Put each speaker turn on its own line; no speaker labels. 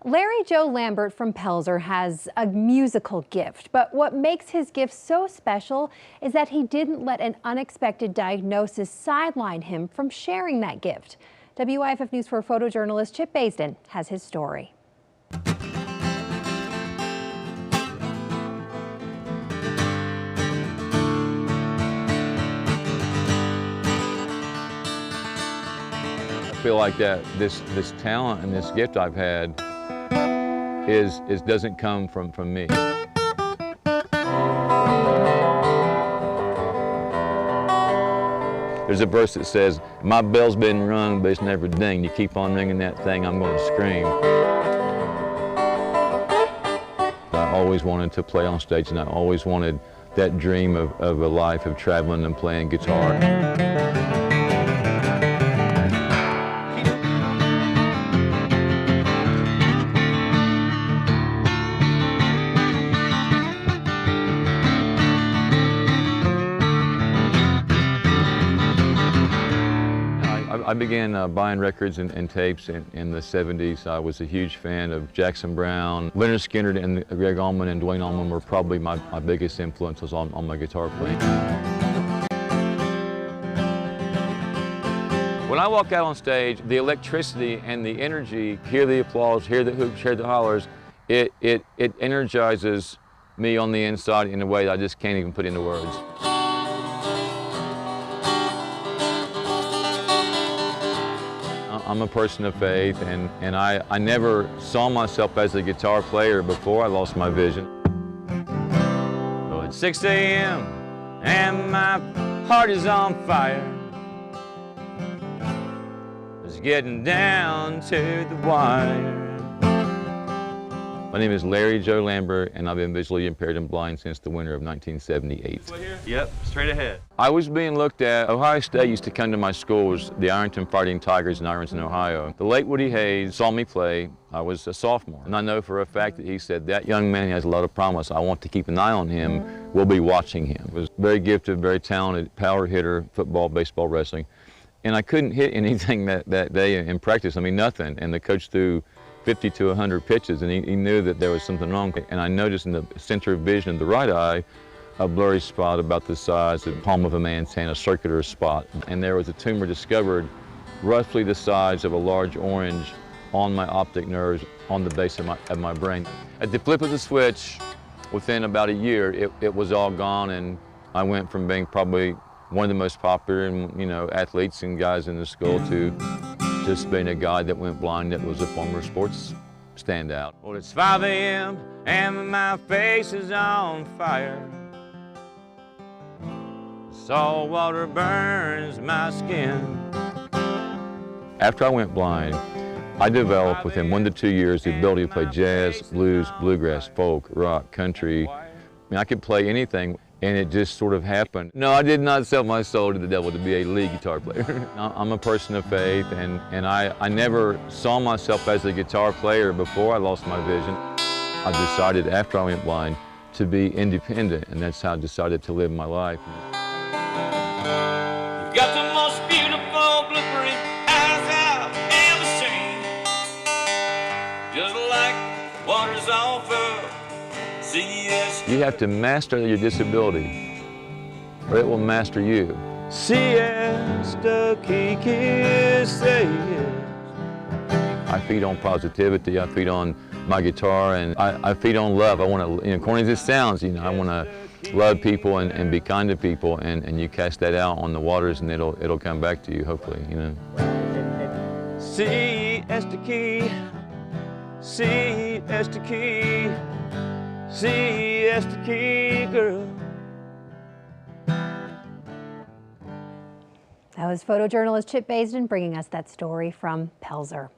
Larry Joe Lambert from Pelzer has a musical gift, but what makes his gift so special is that he didn't let an unexpected diagnosis sideline him from sharing that gift. WIFF News 4 photojournalist Chip Baisden has his story.
I feel like that this talent and this gift I've had doesn't come from me. There's a verse that says, "My bell's been rung, but it's never dinged. You keep on ringing that thing, I'm going to scream." I always wanted to play on stage, and I always wanted that dream of a life of traveling and playing guitar. I began buying records and tapes in the 70s. I was a huge fan of Jackson Browne. Leonard Skinner and Gregg Allman and Duane Allman were probably my biggest influences on my guitar playing. When I walk out on stage, the electricity and the energy, hear the applause, hear the hoops, hear the hollers, it energizes me on the inside in a way that I just can't even put into words. I'm a person of faith, and I never saw myself as a guitar player before I lost my vision. So it's 6 a.m. and my heart is on fire. It's getting down to the wire. My name is Larry Joe Lambert, and I've been visually impaired and blind since the winter of 1978.
Yep, straight ahead.
I was being looked at. Ohio State used to come to my school, was the Ironton Fighting Tigers in Ironton, Ohio. The late Woody Hayes saw me play. I was a sophomore, and I know for a fact that he said, "That young man has a lot of promise. I want to keep an eye on him. We'll be watching him." He was very gifted, very talented, power hitter, football, baseball, wrestling. And I couldn't hit anything that day in practice. I mean, nothing. And the coach threw 50 to 100 pitches, and he knew that there was something wrong. And I noticed in the center of vision of the right eye, a blurry spot about the size of the palm of a man's hand, a circular spot. And there was a tumor discovered roughly the size of a large orange on my optic nerves on the base of my brain. At the flip of the switch, within about a year, it was all gone, and I went from being probably one of the most popular athletes and guys in the school to just being a guy that went blind that was a former sports standout. Well, it's 5 a.m. and my face is on fire. Salt water burns my skin. After I went blind, I developed within 1 to 2 years the ability to play jazz, blues, bluegrass, folk, rock, country. I mean, I could play anything, and it just sort of happened. No, I did not sell my soul to the devil to be a lead guitar player. I'm a person of faith, and I never saw myself as a guitar player before I lost my vision. I decided after I went blind to be independent, and that's how I decided to live my life.
You've got the most beautiful blue-green eyes I've ever seen. Just like waters off of CST.
You have to master your disability, or it will master you. Siesta, Kiki, say yes. I feed on positivity. I feed on my guitar, and I feed on love. I want to, corny as it sounds, I want to love people and be kind to people, and you cast that out on the waters, and it'll come back to you, hopefully, Siesta Key, Siesta Key, Siesta Key, girl.
That was photojournalist Chip Baisden bringing us that story from Pelzer.